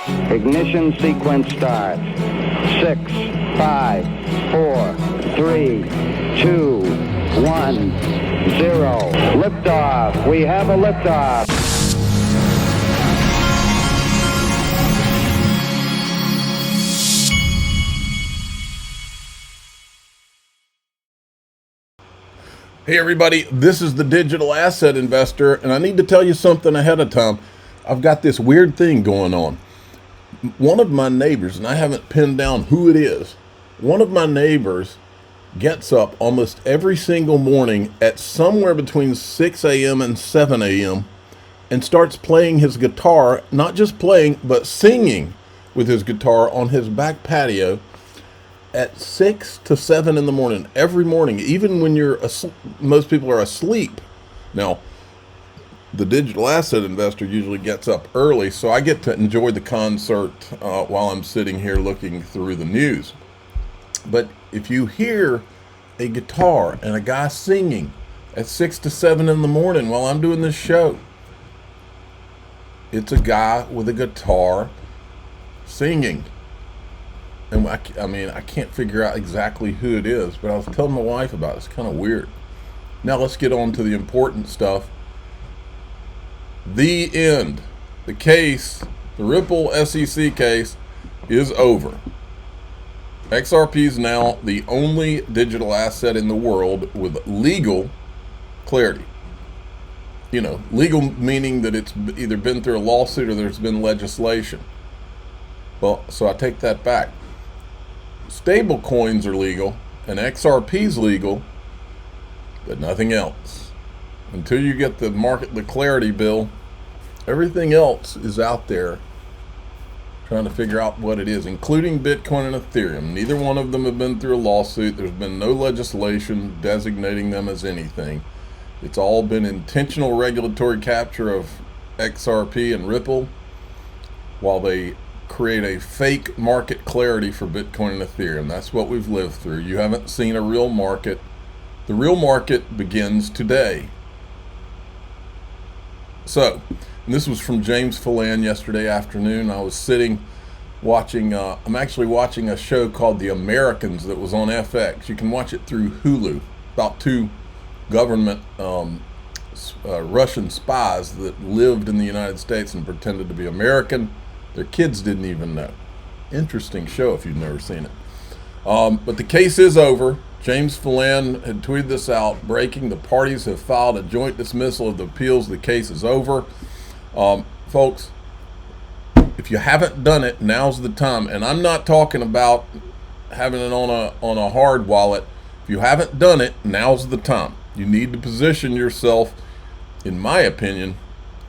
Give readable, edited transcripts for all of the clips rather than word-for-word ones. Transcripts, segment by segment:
Ignition sequence start. 6, 5, 4, 3, 2, 1, 0. Liftoff. We have a liftoff. Hey everybody, this is the Digital Asset Investor, and I need to tell you something ahead of time. I've got this weird thing going on. One of my neighbors, and I haven't pinned down who it is, one of my neighbors gets up almost every single morning at somewhere between 6 a.m. and 7 a.m. and starts playing his guitar, not just playing, but singing with his guitar on his back patio at 6 to 7 in the morning, every morning, even when most people are asleep. Now, the Digital Asset Investor usually gets up early, so I get to enjoy the concert while I'm sitting here looking through the news. But if you hear a guitar and a guy singing at 6 to 7 in the morning while I'm doing this show, it's a guy with a guitar singing. And I can't figure out exactly who it is, but I was telling my wife about it. It's kind of weird. Now let's get on to the important stuff. The end. The case, the Ripple SEC case, is over. XRP is now the only digital asset in the world with legal clarity. You know, legal meaning that it's either been through a lawsuit or there's been legislation. Well, so I take that back. Stable coins are legal and XRP is legal, but nothing else. Until you get the clarity bill, everything else is out there trying to figure out what it is, including Bitcoin and Ethereum. Neither one of them have been through a lawsuit. There's been no legislation designating them as anything. It's all been intentional regulatory capture of XRP and Ripple while they create a fake market clarity for Bitcoin and Ethereum. That's what we've lived through. You haven't seen a real market. The real market begins today. So, and this was from James Phelan yesterday afternoon. I was sitting watching, I'm actually watching a show called The Americans that was on FX. You can watch it through Hulu, about two government Russian spies that lived in the United States and pretended to be American. Their kids didn't even know. Interesting show if you've never seen it. But the case is over. James Phelan had tweeted this out, breaking: the parties have filed a joint dismissal of the appeals. The case is over. Folks, if you haven't done it, now's the time. And I'm not talking about having it on a hard wallet. If you haven't done it, now's the time. You need to position yourself, in my opinion,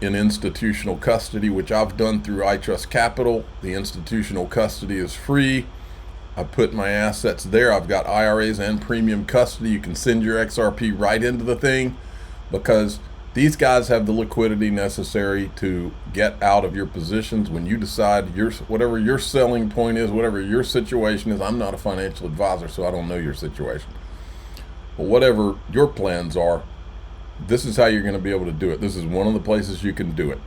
in institutional custody, which I've done through iTrustCapital. The institutional custody is free. I put my assets there. I've got IRAs and premium custody. You can send your XRP right into the thing because these guys have the liquidity necessary to get out of your positions when you decide whatever your selling point is, whatever your situation is. I'm not a financial advisor, so I don't know your situation. But whatever your plans are, this is how you're going to be able to do it. This is one of the places you can do it.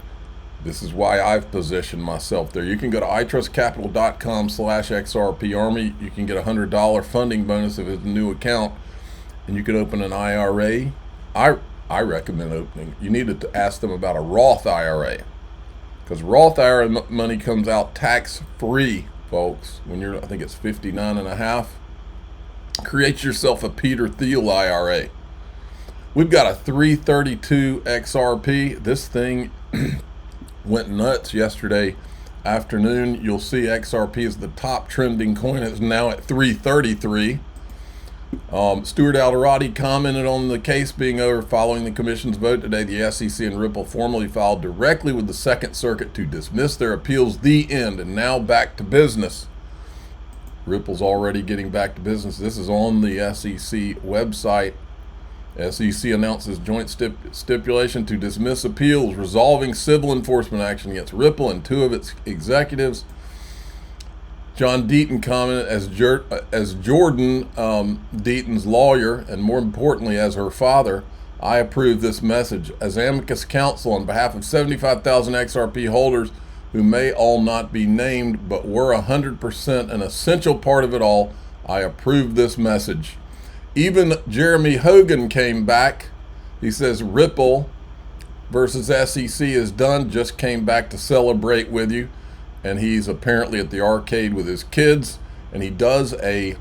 This is why I've positioned myself there. You can go to iTrustCapital.com/XRP Army. You can get a $100 funding bonus if it's a new account, and you can open an IRA. I recommend opening. You need to ask them about a Roth IRA, because Roth IRA money comes out tax-free, folks. When you're, I think it's 59.5. Create yourself a Peter Thiel IRA. We've got a 332 XRP. This thing went nuts yesterday afternoon. You'll see XRP is the top trending coin. It's now at 333. Stuart Alderati commented on the case being over following the commission's vote today. The SEC and Ripple formally filed directly with the Second Circuit to dismiss their appeals. The end. And now back to business. Ripple's already getting back to business. This is on the SEC website. SEC announces joint stipulation to dismiss appeals, resolving civil enforcement action against Ripple and two of its executives. John Deaton commented, as Jordan Deaton's lawyer, and more importantly as her father, I approve this message. As amicus counsel on behalf of 75,000 XRP holders, who may all not be named, but were 100% an essential part of it all. I approve this message. Even Jeremy Hogan came back. He says Ripple versus SEC is done. Just came back to celebrate with you. And he's apparently at the arcade with his kids. And he does a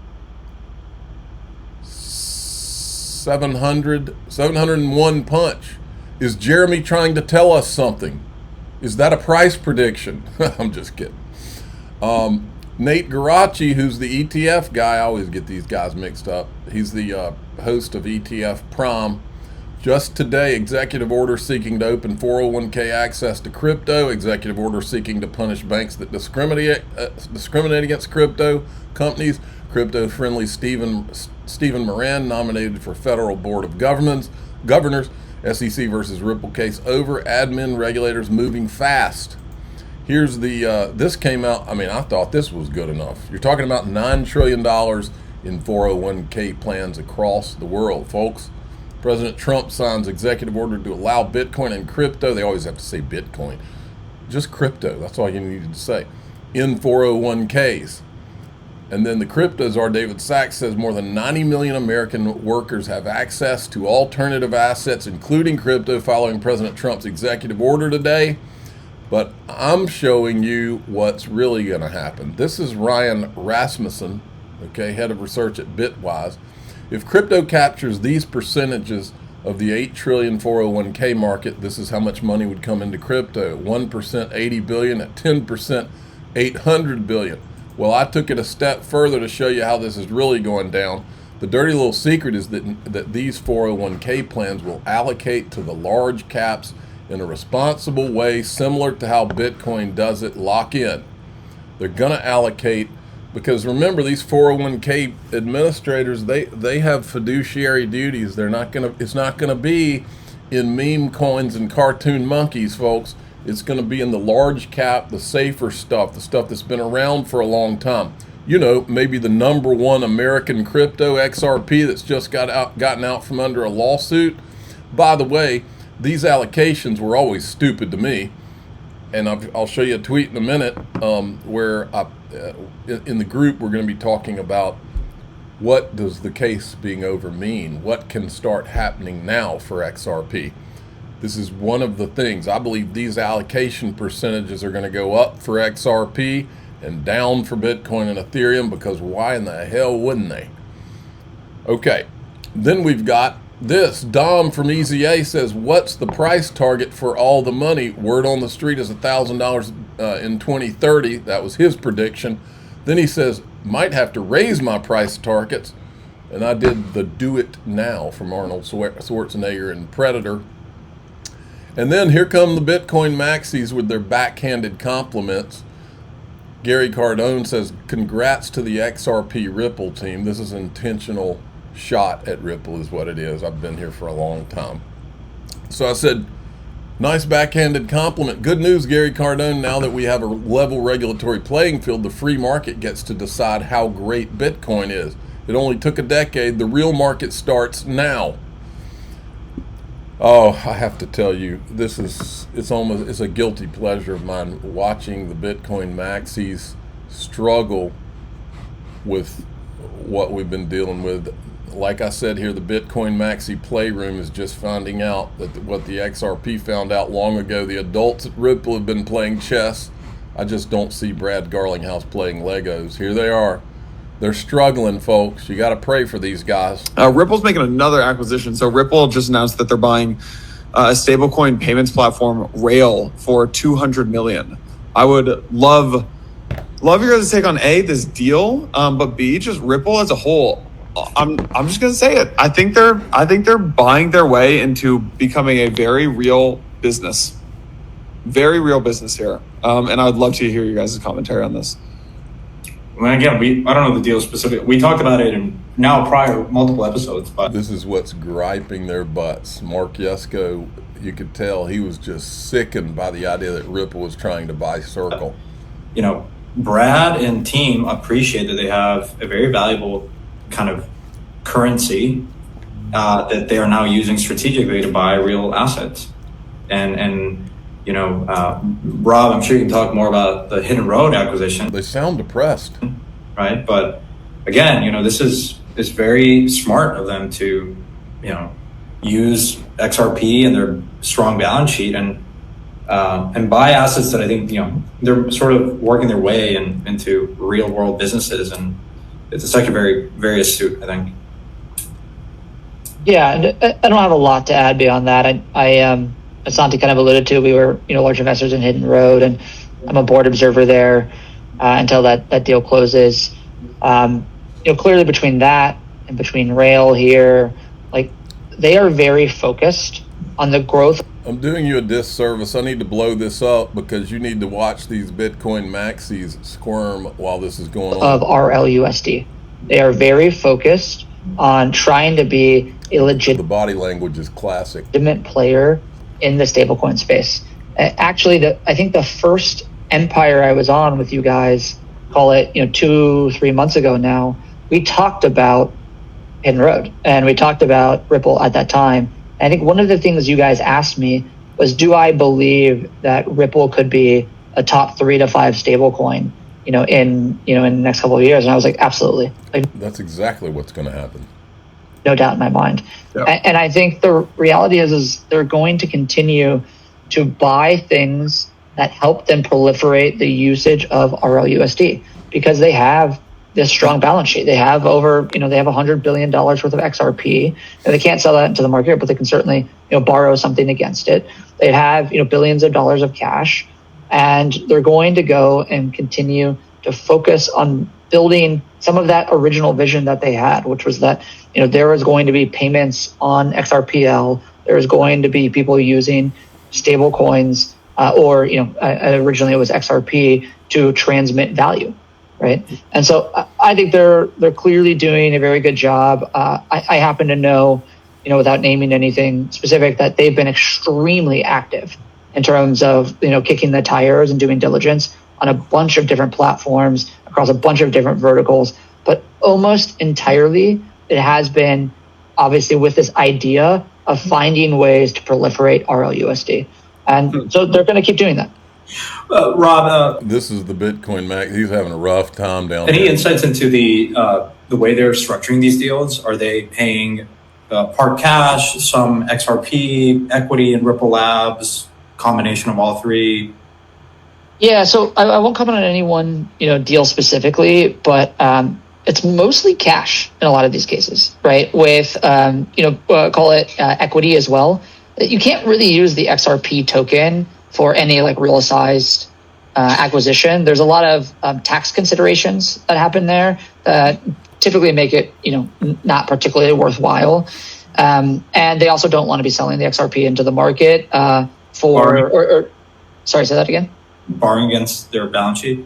701 punch. Is Jeremy trying to tell us something? Is that a price prediction? I'm just kidding. Nate Garachi, who's the ETF guy, I always get these guys mixed up. He's the host of ETF Prom. Just today, executive order seeking to open 401k access to crypto. Executive order seeking to punish banks that discriminate against crypto companies. Crypto-friendly Stephen Moran nominated for federal board of governors. SEC versus Ripple case over. Admin regulators moving fast. Here's the, this came out, I mean, I thought this was good enough. You're talking about $9 trillion in 401k plans across the world, folks. President Trump signs executive order to allow Bitcoin and crypto. They always have to say Bitcoin. Just crypto, that's all you needed to say. In 401ks. And then the crypto czar David Sachs says more than 90 million American workers have access to alternative assets, including crypto, following President Trump's executive order today. But I'm showing you what's really going to happen. This is Ryan Rasmussen, okay, head of research at Bitwise. If crypto captures these percentages of the 8 trillion 401k market, this is how much money would come into crypto. 1%, 80 billion. At 10%, 800 billion. Well, I took it a step further to show you how this is really going down. The dirty little secret is that these 401k plans will allocate to the large caps in a responsible way, similar to how Bitcoin does it, lock in. They're going to allocate, because remember, these 401k administrators, they have fiduciary duties. They're not going to, it's not going to be in meme coins and cartoon monkeys, folks. It's going to be in the large cap, the safer stuff, the stuff that's been around for a long time. You know, maybe the #1 American crypto, XRP, that's just gotten out from under a lawsuit. By the way, these allocations were always stupid to me. And I'll show you a tweet in a minute where in the group we're going to be talking about what does the case being over mean? What can start happening now for XRP? This is one of the things. I believe these allocation percentages are going to go up for XRP and down for Bitcoin and Ethereum, because why in the hell wouldn't they? Okay, then we've got this. Dom from EZA says, what's the price target for all the money? Word on the street is $1,000 in 2030. That was his prediction. Then he says, might have to raise my price targets. And I did the do it now from Arnold Schwarzenegger and Predator. And then here come the Bitcoin maxis with their backhanded compliments. Gary Cardone says, congrats to the XRP Ripple team. This is an intentional shot at Ripple is what it is. I've been here for a long time. So I said, nice backhanded compliment. Good news, Gary Cardone. Now that we have a level regulatory playing field, the free market gets to decide how great Bitcoin is. It only took a decade. The real market starts now. Oh, I have to tell you, it's a guilty pleasure of mine watching the Bitcoin maxis struggle with what we've been dealing with. Like I said here, the Bitcoin maxi playroom is just finding out that what the XRP found out long ago. The adults at Ripple have been playing chess. I just don't see Brad Garlinghouse playing Legos. Here they are. They're struggling, folks. You got to pray for these guys. Ripple's making another acquisition. So Ripple just announced that they're buying a stablecoin payments platform, Rail, for $200 million. I would love your guys' take on A, this deal, but B, just Ripple as a whole. I'm just gonna say it. I think they're buying their way into becoming a very real business here. And I'd love to hear you guys' commentary on this. Well, again, I don't know the deal specific. We talked about it in prior multiple episodes, but this is what's griping their butts. Mark Yesko, you could tell he was just sickened by the idea that Ripple was trying to buy Circle. Brad and team appreciate that they have a very valuable kind of currency that they are now using strategically to buy real assets, and Rob, I'm sure you can talk more about the Hidden Road acquisition. They sound depressed. Right. But again, this is very smart of them to, use XRP and their strong balance sheet and buy assets that I think, they're sort of working their way into real world businesses. And it's actually very, very astute, I think. Yeah, and I don't have a lot to add beyond that. As Santi kind of alluded to, we were large investors in Hidden Road, and I'm a board observer there until that deal closes. Clearly between that and between Rail here, like they are very focused on the growth. I'm doing you a disservice. I need to blow this up because you need to watch these Bitcoin maxis squirm while this is going on. Of RLUSD. They are very focused on trying to be a The body language is classic. legitimate player in the stablecoin space. Actually, I think the first empire I was on with you guys, call it 2-3 months ago now, we talked about Hidden Road and we talked about Ripple at that time. And I think one of the things you guys asked me was, do I believe that Ripple could be a top 3 to 5 stablecoin, in the next couple of years? And I was like, absolutely. That's exactly what's going to happen. No doubt in my mind. Yeah. And I think the reality is they're going to continue to buy things that help them proliferate the usage of RLUSD because they have this strong balance sheet. They have over, they have $100 billion worth of XRP, and they can't sell that into the market, but they can certainly, borrow something against it. They have, billions of dollars of cash, and they're going to go and continue to focus on building some of that original vision that they had, which was that, there was going to be payments on XRPL. There was going to be people using stable coins, or, originally it was XRP to transmit value. Right. And so I think they're clearly doing a very good job. I happen to know, without naming anything specific, that they've been extremely active in terms of, kicking the tires and doing diligence on a bunch of different platforms across a bunch of different verticals. But almost entirely, it has been obviously with this idea of finding ways to proliferate RLUSD. And so they're going to keep doing that. Rob, This is the Bitcoin max. He's having a rough time down there. any insights into the way they're structuring these deals? Are they paying part cash, some XRP, equity in Ripple Labs, combination of all three? Yeah, so I won't comment on any one deal specifically, but it's mostly cash in a lot of these cases, right? With call it equity as well. You can't really use the XRP token for any real-sized acquisition. There's a lot of tax considerations that happen there that typically make it not particularly worthwhile. And they also don't want to be selling the XRP into the market sorry, say that again. Borrowing against their balance sheet?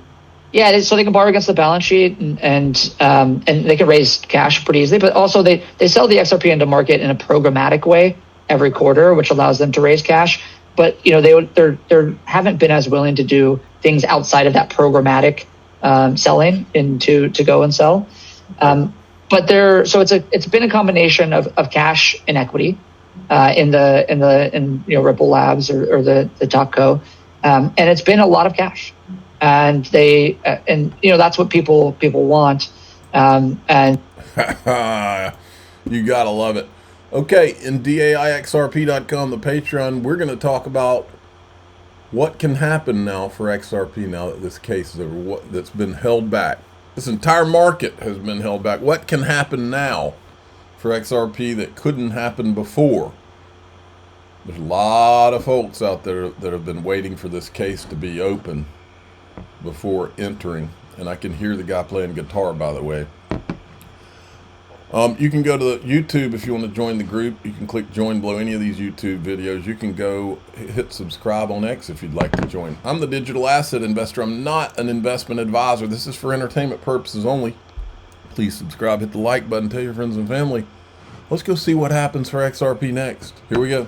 Yeah, so they can borrow against the balance sheet and they can raise cash pretty easily, but also they sell the XRP into market in a programmatic way every quarter, which allows them to raise cash. But they haven't been as willing to do things outside of that programmatic selling to go and sell. But it's been a combination of cash and equity in Ripple Labs or the top co, and it's been a lot of cash. And that's what people want. And you gotta love it. Okay, in DAIXRP.com, the Patreon, we're going to talk about what can happen now for XRP now that this case is over, that's been held back. This entire market has been held back. What can happen now for XRP that couldn't happen before? There's a lot of folks out there that have been waiting for this case to be open before entering. And I can hear the guy playing guitar, by the way. You can go to the YouTube if you want to join the group. You can click join below any of these YouTube videos. You can go hit subscribe on X if you'd like to join. I'm the digital asset investor. I'm not an investment advisor. This is for entertainment purposes only. Please subscribe, hit the like button, tell your friends and family. Let's go see what happens for XRP next. Here we go.